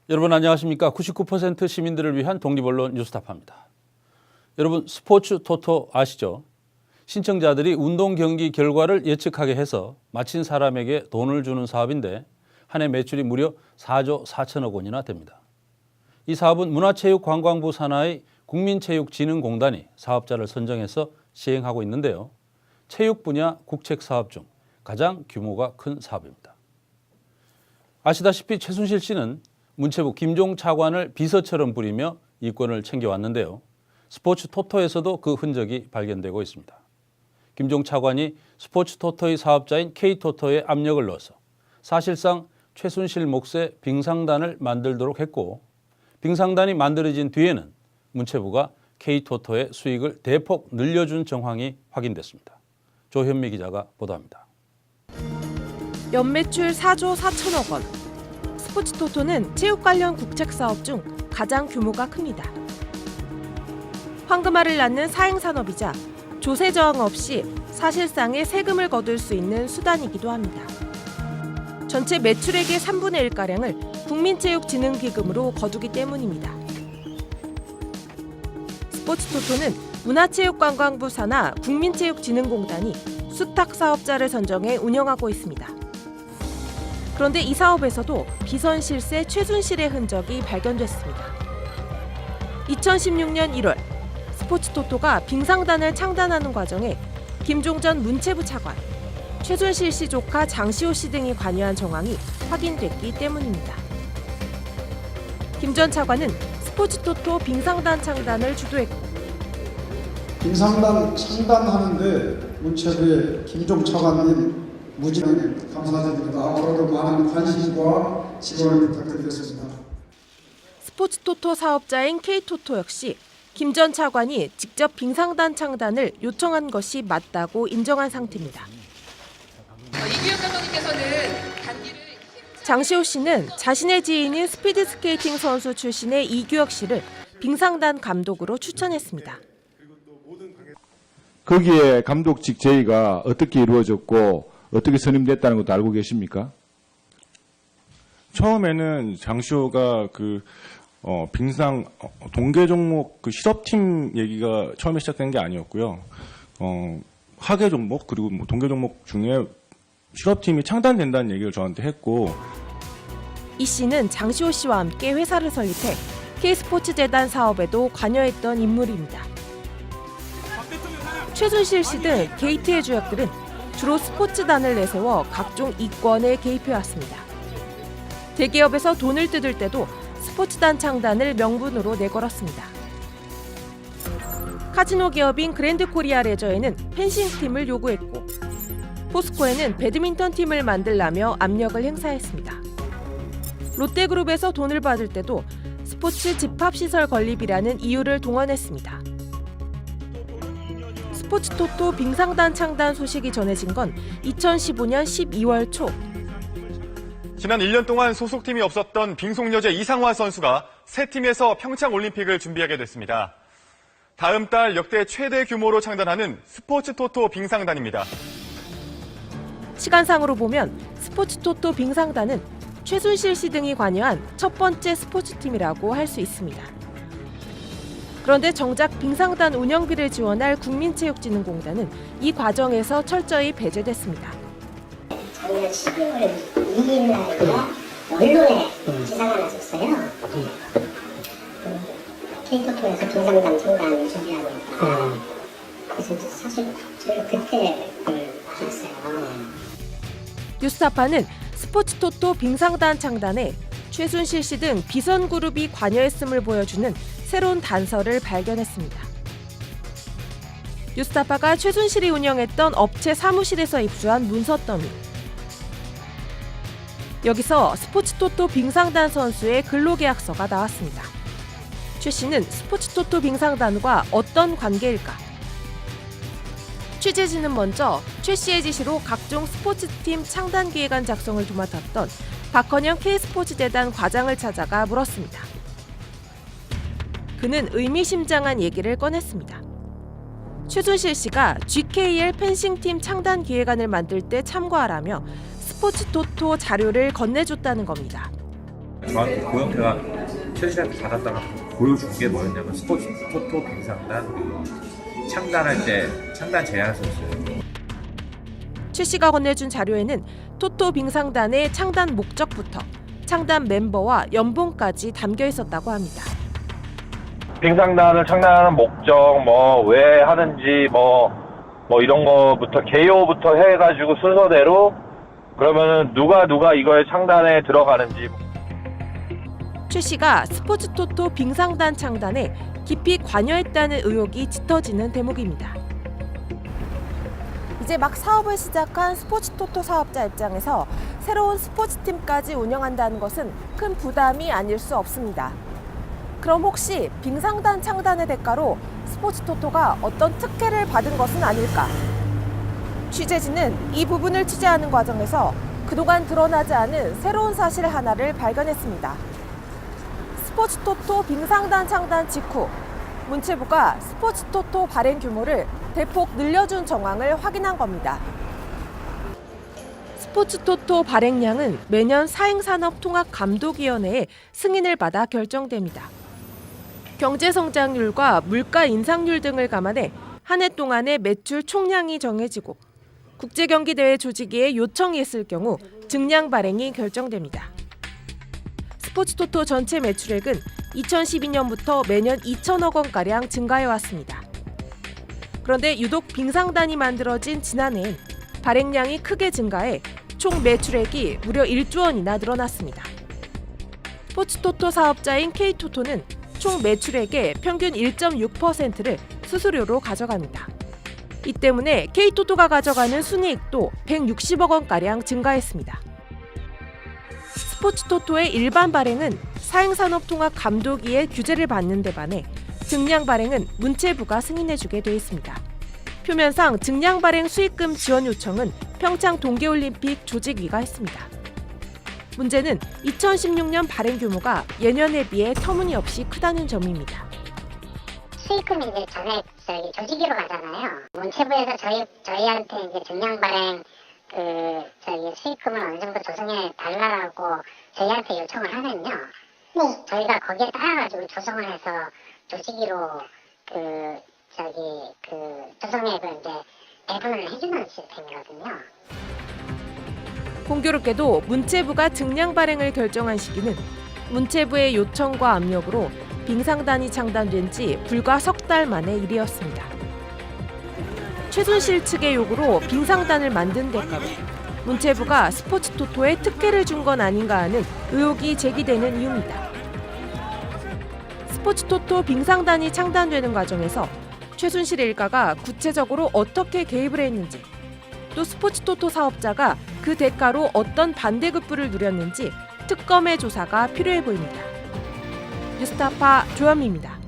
여러분 안녕하십니까? 99% 시민들을 위한 독립언론 뉴스타파입니다. 여러분 스포츠 토토 아시죠? 신청자들이 운동 경기 결과를 예측하게 해서 마친 사람에게 돈을 주는 사업인데 한 해 매출이 무려 4조 4천억 원이나 됩니다. 이 사업은 문화체육관광부 산하의 국민체육진흥공단이 사업자를 선정해서 시행하고 있는데요. 체육 분야 국책 사업 중 가장 규모가 큰 사업입니다. 아시다시피 최순실 씨는 문체부 김종 차관을 비서처럼 부리며 이권을 챙겨왔는데요. 스포츠 토토에서도 그 흔적이 발견되고 있습니다. 김종 차관이 스포츠 토토의 사업자인 K토토에 압력을 넣어서 사실상 최순실 몫의 빙상단을 만들도록 했고, 빙상단이 만들어진 뒤에는 문체부가 K토토의 수익을 대폭 늘려준 정황이 확인됐습니다. 조현미 기자가 보도합니다. 연매출 4조 4천억 원. 스포츠 토토는 체육 관련 국책 사업 중 가장 규모가 큽니다. 황금알을 낳는 사행 산업이자 조세 저항 없이 사실상의 세금을 거둘 수 있는 수단이기도 합니다. 전체 매출액의 3분의 1가량을 국민체육진흥기금으로 거두기 때문입니다. 스포츠 토토는 문화체육관광부 산하 국민체육진흥공단이 수탁 사업자를 선정해 운영하고 있습니다. 그런데 이 사업에서도 비선 실세 최순실의 흔적이 발견됐습니다. 2016년 1월 스포츠 토토가 빙상단을 창단하는 과정에 김종 전 문체부 차관, 최순실 씨 조카 장시호 씨 등이 관여한 정황이 확인됐기 때문입니다. 김 전 차관은 스포츠 토토 빙상단 창단을 주도했고, 빙상단 창단하는데 문체부의 김종 차관님 무지하게 감사드립니다. 앞으로도 많은 관심과 지원을 부탁드리겠습니다. 스포츠 토토 사업자인 K토토 역시 김 전 차관이 직접 빙상단 창단을 요청한 것이 맞다고 인정한 상태입니다. 이규혁 감독님께서는 단기를 장시호 씨는 자신의 지인인 스피드 스케이팅 선수 출신의 이규혁 씨를 빙상단 감독으로 추천했습니다. 거기에 감독직 제의가 어떻게 이루어졌고 어떻게 선임됐다는 것도 알고 계십니까? 처음에는 장시호가 빙상 동계 종목 실업팀 얘기가 처음에 시작된 게 아니었고요. 하계 종목 그리고 동계 종목 중에 실업팀이 창단된다는 얘기를 저한테 했고, 이 씨는 장시호 씨와 함께 회사를 설립해 K스포츠재단 사업에도 관여했던 인물입니다. 최순실 씨 등 게이트의 주역들은 주로 스포츠단을 내세워 각종 이권에 개입해왔습니다. 대기업에서 돈을 뜯을 때도 스포츠단 창단을 명분으로 내걸었습니다. 카지노 기업인 그랜드코리아 레저에는 펜싱팀을 요구했고, 포스코에는 배드민턴 팀을 만들라며 압력을 행사했습니다. 롯데그룹에서 돈을 받을 때도 스포츠 집합시설 건립이라는 이유를 동원했습니다. 스포츠 토토 빙상단 창단 소식이 전해진 건 2015년 12월 초. 지난 1년 동안 소속팀이 없었던 빙속여제 이상화 선수가 새 팀에서 평창올림픽을 준비하게 됐습니다. 다음 달 역대 최대 규모로 창단하는 스포츠 토토 빙상단입니다. 시간상으로 보면 스포츠 토토 빙상단은 최순실 씨 등이 관여한 첫 번째 스포츠팀이라고 할 수 있습니다. 그런데 정작 빙상단 운영비를 지원할 국민체육진흥공단은 이 과정에서 철저히 배제됐습니다. 작년 12월 2일 날인가 언론에 기사가 났었어요. K토토에서 빙상단 창단을 준비하고 있다. 그래서 사실 저희가 그때 봤어요. 뉴스타파는 스포츠 토토 빙상단 창단에 최순실 씨 등 비선 그룹이 관여했음을 보여주는 새로운 단서를 발견했습니다. 뉴스타파가 최순실이 운영했던 업체 사무실에서 입수한 문서 더미. 여기서 스포츠 토토 빙상단 선수의 근로계약서가 나왔습니다. 최 씨는 스포츠 토토 빙상단과 어떤 관계일까? 취재진은 먼저 최 씨의 지시로 각종 스포츠팀 창단 기획안 작성을 도맡았던 박헌영 K스포츠재단 과장을 찾아가 물었습니다. 그는 의미심장한 얘기를 꺼냈습니다. 최순실 씨가 GKL 펜싱팀 창단 기획안을 만들 때 참고하라며 스포츠 토토 자료를 건네줬다는 겁니다. 저한테 고영태가 최 씨한테 받았다가 보여준 게 뭐였냐면 스포츠 토토 빙상단 그 창단할 때 창단 제안서였어요. 최 씨가 건네준 자료에는 토토 빙상단의 창단 목적부터 창단 멤버와 연봉까지 담겨 있었다고 합니다. 빙상단을 창단하는 목적, 왜 하는지, 이런 거부터, 개요부터 해가지고 순서대로, 그러면은 누가 이거에 창단에 들어가는지. 최 씨가 스포츠 토토 빙상단 창단에 깊이 관여했다는 의혹이 짙어지는 대목입니다. 이제 막 사업을 시작한 스포츠 토토 사업자 입장에서 새로운 스포츠팀까지 운영한다는 것은 큰 부담이 아닐 수 없습니다. 그럼 혹시 빙상단 창단의 대가로 스포츠 토토가 어떤 특혜를 받은 것은 아닐까? 취재진은 이 부분을 취재하는 과정에서 그동안 드러나지 않은 새로운 사실 하나를 발견했습니다. 스포츠 토토 빙상단 창단 직후 문체부가 스포츠 토토 발행 규모를 대폭 늘려준 정황을 확인한 겁니다. 스포츠 토토 발행량은 매년 사행산업통합감독위원회의 승인을 받아 결정됩니다. 경제 성장률과 물가 인상률 등을 감안해 한 해 동안의 매출 총량이 정해지고 국제경기대회 조직위의 요청이 있을 경우 증량 발행이 결정됩니다. 스포츠 토토 전체 매출액은 2012년부터 매년 2천억 원가량 증가해왔습니다. 그런데 유독 빙상단이 만들어진 지난해엔 발행량이 크게 증가해 총 매출액이 무려 1조 원이나 늘어났습니다. 스포츠 토토 사업자인 K토토는 총 매출액의 평균 1.6%를 수수료로 가져갑니다. 이 때문에 K토토가 가져가는 순이익도 160억 원가량 증가했습니다. 스포츠 토토의 일반 발행은 사행산업통합감독위의 규제를 받는 데 반해 증량 발행은 문체부가 승인해주게 돼 있습니다. 표면상 증량 발행 수익금 지원 요청은 평창 동계올림픽 조직위가 했습니다. 문제는 2016년 발행 규모가 예년에 비해 터무니없이 크다는 점입니다. 수익금이 이제 전에 조직위로 가잖아요. 문체부에서 저희한테 이제 증량 발행 수익금을 어느 정도 조성해 달라고 저희한테 요청을 하면요. 네. 저희가 거기에 따라가지고 조성을 해서 조직위로 조성액을 이제 배분을 해주는 시스템이거든요. 공교롭게도 문체부가 증량 발행을 결정한 시기는 문체부의 요청과 압력으로 빙상단이 창단된 지 불과 석 달 만의 일이었습니다. 최순실 측의 요구로 빙상단을 만든 대가로 문체부가 스포츠 토토에 특혜를 준 건 아닌가 하는 의혹이 제기되는 이유입니다. 스포츠 토토 빙상단이 창단되는 과정에서 최순실 일가가 구체적으로 어떻게 개입을 했는지, 또 스포츠 토토 사업자가 그 대가로 어떤 반대급부를 누렸는지 특검의 조사가 필요해 보입니다. 뉴스타파 조현미입니다.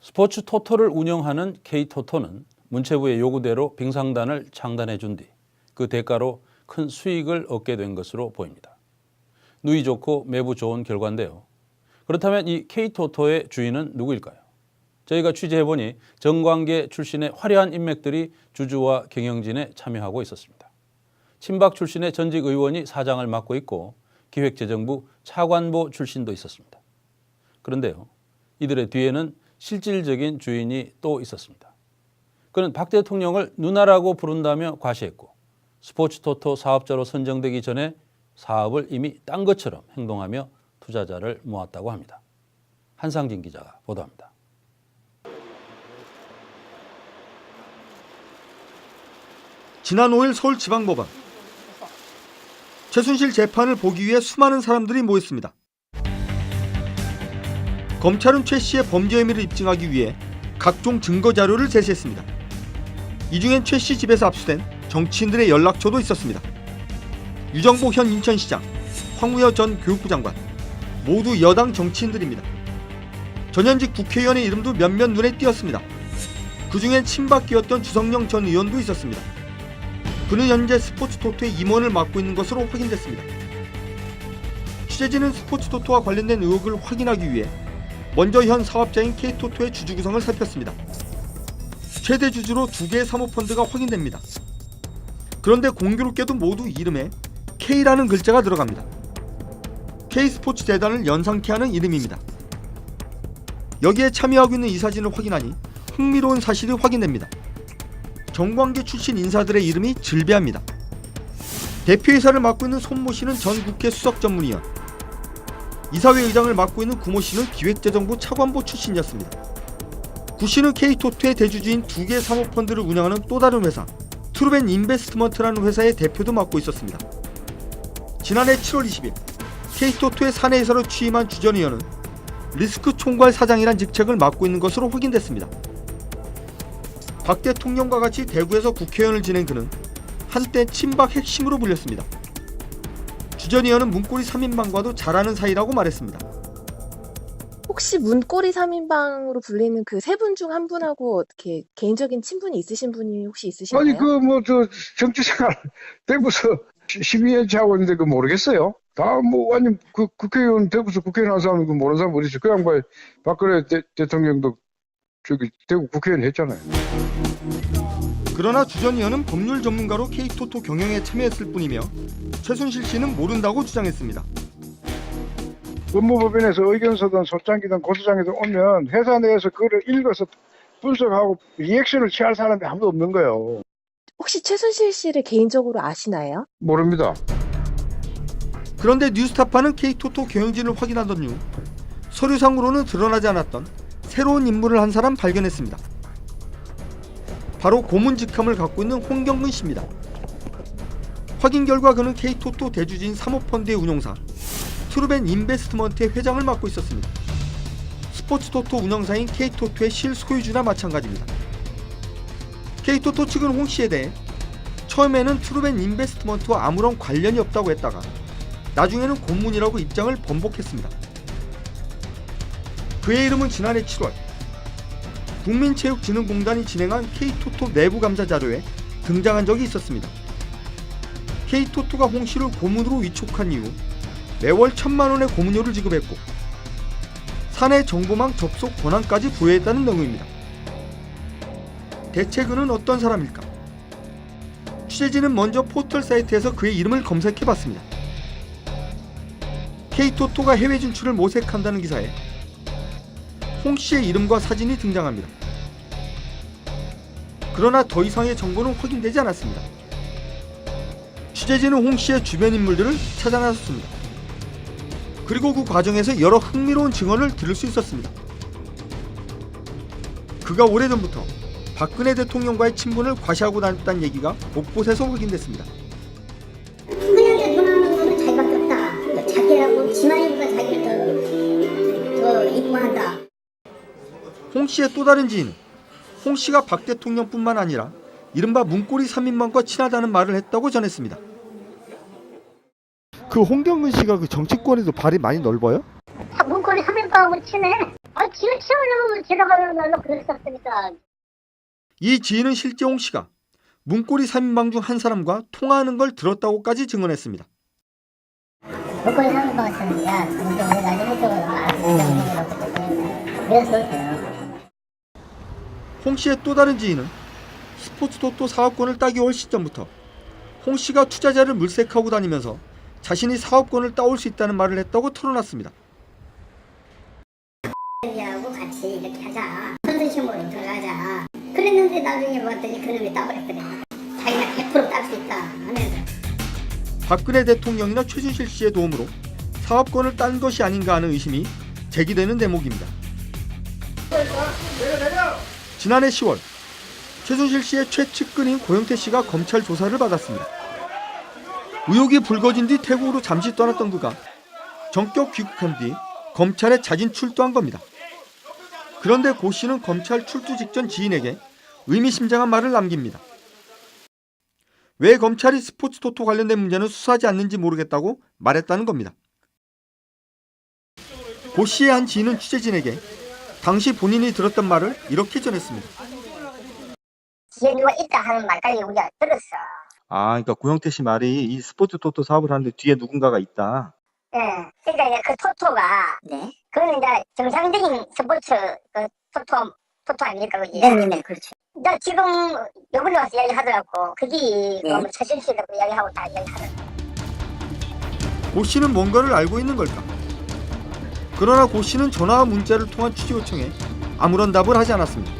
스포츠 토토를 운영하는 K토토는 문체부의 요구대로 빙상단을 창단해 준 뒤 그 대가로 큰 수익을 얻게 된 것으로 보입니다. 누이 좋고 매부 좋은 결과인데요. 그렇다면 이 K토토의 주인은 누구일까요? 저희가 취재해보니 정관계 출신의 화려한 인맥들이 주주와 경영진에 참여하고 있었습니다. 친박 출신의 전직 의원이 사장을 맡고 있고 기획재정부 차관보 출신도 있었습니다. 그런데요, 이들의 뒤에는 실질적인 주인이 또 있었습니다. 그는 박 대통령을 누나라고 부른다며 과시했고 스포츠 토토 사업자로 선정되기 전에 사업을 이미 딴 것처럼 행동하며 투자자를 모았다고 합니다. 한상진 기자가 보도합니다. 지난 5일 서울지방법원. 최순실 재판을 보기 위해 수많은 사람들이 모였습니다. 검찰은 최 씨의 범죄 혐의를 입증하기 위해 각종 증거 자료를 제시했습니다. 이 중엔 최 씨 집에서 압수된 정치인들의 연락처도 있었습니다. 유정복 현 인천시장, 황우여 전 교육부 장관, 모두 여당 정치인들입니다. 전현직 국회의원의 이름도 몇몇 눈에 띄었습니다. 그 중엔 친박계였던 주성영 전 의원도 있었습니다. 그는 현재 스포츠 토토의 임원을 맡고 있는 것으로 확인됐습니다. 취재진은 스포츠 토토와 관련된 의혹을 확인하기 위해 먼저 현 사업자인 K토토의 주주 구성을 살폈습니다. 최대 주주로 2개의 사모펀드가 확인됩니다. 그런데 공교롭게도 모두 이름에 K라는 글자가 들어갑니다. K스포츠 재단을 연상케 하는 이름입니다. 여기에 참여하고 있는 이 사진을 확인하니 흥미로운 사실이 확인됩니다. 정관계 출신 인사들의 이름이 질비합니다. 대표이사를 맡고 있는 손모 씨는 전 국회 수석 전문위원, 이사회 의장을 맡고 있는 구모 씨는 기획재정부 차관보 출신이었습니다. 구 씨는 K토토의 대주주인 2개 사모펀드를 운영하는 또 다른 회사 트루벤 인베스트먼트라는 회사의 대표도 맡고 있었습니다. 지난해 7월 20일 K토토의 사내이사로 취임한 주 전 의원은 리스크 총괄 사장이란 직책을 맡고 있는 것으로 확인됐습니다. 박 대통령과 같이 대구에서 국회의원을 지낸 그는 한때 친박 핵심으로 불렸습니다. 주 전 의원은 문고리 3인방과도 잘 아는 사이라고 말했습니다. 혹시 문고리 3인방으로 불리는 그 세 분 중 한 분하고 어떻게 개인적인 친분이 있으신 분이 혹시 있으신가요? 아니 정치생활 대구서 12년째 하고 있는데 모르겠어요. 다 완전 국회의원 대구서 국회의원 한 사람 모르는 사람 어디 있어? 그 양반 박근혜 대통령도 대구 국회의원 했잖아요. 그러나 주 전 의원은 법률 전문가로 K토토 경영에 참여했을 뿐이며 최순실 씨는 모른다고 주장했습니다. 법무법인에서 의견서든 소장이든 고소장이든 오면 회사 내에서 그걸 읽어서 분석하고 리액션을 취할 사람이 아무도 없는 거예요. 혹시 최순실 씨를 개인적으로 아시나요? 모릅니다. 그런데 뉴스타파는 K토토 경영진을 확인하던 중 서류상으로는 드러나지 않았던 새로운 인물을 한 사람 발견했습니다. 바로 고문 직함을 갖고 있는 홍경근 씨입니다. 확인 결과 그는 K토토 대주주인 사모펀드의 운용사 트루벤 인베스트먼트의 회장을 맡고 있었습니다. 스포츠토토 운영사인 K토토의 실소유주나 마찬가지입니다. K토토 측은 홍 씨에 대해 처음에는 트루벤 인베스트먼트와 아무런 관련이 없다고 했다가 나중에는 고문이라고 입장을 번복했습니다. 그의 이름은 지난해 7월 국민체육진흥공단이 진행한 K토토 내부 감사 자료에 등장한 적이 있었습니다. K토토가 홍 씨를 고문으로 위촉한 이후 매월 1,000만 원의 고문료를 지급했고 사내 정보망 접속 권한까지 부여했다는 내용입니다. 대체 그는 어떤 사람일까? 취재진은 먼저 포털 사이트에서 그의 이름을 검색해봤습니다. K토토가 해외 진출을 모색한다는 기사에 홍 씨의 이름과 사진이 등장합니다. 그러나 더 이상의 정보는 확인되지 않았습니다. 취재진은 홍 씨의 주변 인물들을 찾아 나섰습니다. 그리고 그 과정에서 여러 흥미로운 증언을 들을 수 있었습니다. 그가 오래전부터 박근혜 대통령과의 친분을 과시하고 다녔다는 얘기가 곳곳에서 확인됐습니다. 그냥 누나는 거는 자기밖에 없다. 자기라고 지만이보다 자기를 더 이뻐한다. 홍 씨의 또 다른 지인, 홍 씨가 박 대통령뿐만 아니라 이른바 문고리 3인방과 친하다는 말을 했다고 전했습니다. 그 홍경근 씨가 그 정치권에도 발이 많이 넓어요? 문고리 3인방하고 친해. 지금 치우려고 지나가려고 그랬었으니까. 이 지인은 실제 홍 씨가 문고리 3인방 중 한 사람과 통화하는 걸 들었다고까지 증언했습니다. 문고리 3인방한테는 야, 우리 나중에 또 그래서 홍 씨의 또 다른 지인은 스포츠토토 사업권을 따기 훨씬 전부터 홍 씨가 투자자를 물색하고 다니면서 자신이 사업권을 따올 수 있다는 말을 했다고 털어놨습니다. 하고 같이 이렇게 하자. 컨센션으로 들어가자. 그랬는데 나중에 봤더니 그놈이 따버렸거든. 자기가 100% 딸 수 있다 하면서. 박근혜 대통령이나 최순실 씨의 도움으로 사업권을 딴 것이 아닌가 하는 의심이 제기되는 대목입니다. 지난해 10월 최순실 씨의 최측근인 고영태 씨가 검찰 조사를 받았습니다. 의혹이 불거진 뒤 태국으로 잠시 떠났던 그가 전격 귀국한 뒤 검찰에 자진 출두한 겁니다. 그런데 고 씨는 검찰 출두 직전 지인에게 의미심장한 말을 남깁니다. 왜 검찰이 스포츠토토 관련된 문제는 수사하지 않는지 모르겠다고 말했다는 겁니다. 고 씨의 한 지인은 취재진에게 당시 본인이 들었던 말을 이렇게 전했습니다. 뒤에 누가 있다 하는 말까지 우리가 들었어. 그러니까 고영태 씨 말이 이 스포츠토토 사업을 하는데 뒤에 누군가가 있다. 네. 그러니까 이제 그 토토가 그거는 이제 정상적인 스포츠 그 토토 아닙니까 그게? 네, 그렇죠. 나 지금 요번에 와서 이야기하더라고. 그게 너무 최순실이라고 이야기하고 다 이야기하더라고. 고 씨는 뭔가를 알고 있는 걸까? 그러나 고 씨는 전화와 문자를 통한 취재 요청에 아무런 답을 하지 않았습니다.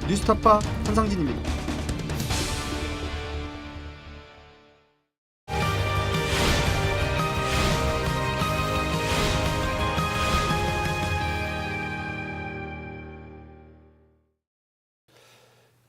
뉴스타파 한상진입니다.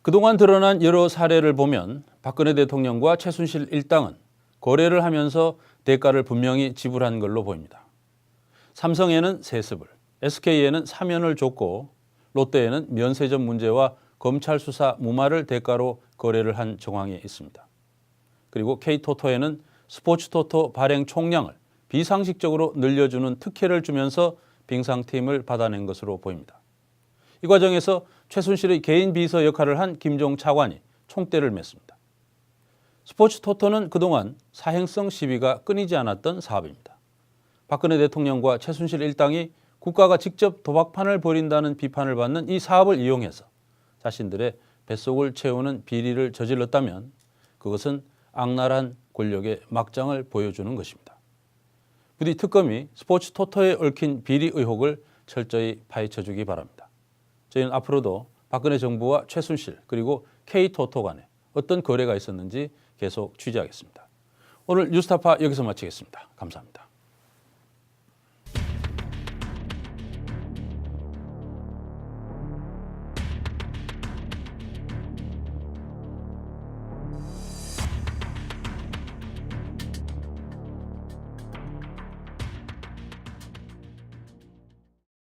그동안 드러난 여러 사례를 보면 박근혜 대통령과 최순실 일당은 거래를 하면서 대가를 분명히 지불한 걸로 보입니다. 삼성에는 세습을, SK에는 사면을 줬고 롯데에는 면세점 문제와 검찰 수사 무마를 대가로 거래를 한 정황이 있습니다. 그리고 K토토에는 스포츠토토 발행 총량을 비상식적으로 늘려주는 특혜를 주면서 빙상팀을 받아낸 것으로 보입니다. 이 과정에서 최순실의 개인 비서 역할을 한 김종 차관이 총대를 맸습니다. 스포츠토토는 그동안 사행성 시비가 끊이지 않았던 사업입니다. 박근혜 대통령과 최순실 일당이 국가가 직접 도박판을 벌인다는 비판을 받는 이 사업을 이용해서 자신들의 뱃속을 채우는 비리를 저질렀다면 그것은 악랄한 권력의 막장을 보여주는 것입니다. 부디 특검이 스포츠토토에 얽힌 비리 의혹을 철저히 파헤쳐주기 바랍니다. 저희는 앞으로도 박근혜 정부와 최순실 그리고 K토토 간에 어떤 거래가 있었는지 계속 취재하겠습니다. 오늘 뉴스타파 여기서 마치겠습니다. 감사합니다.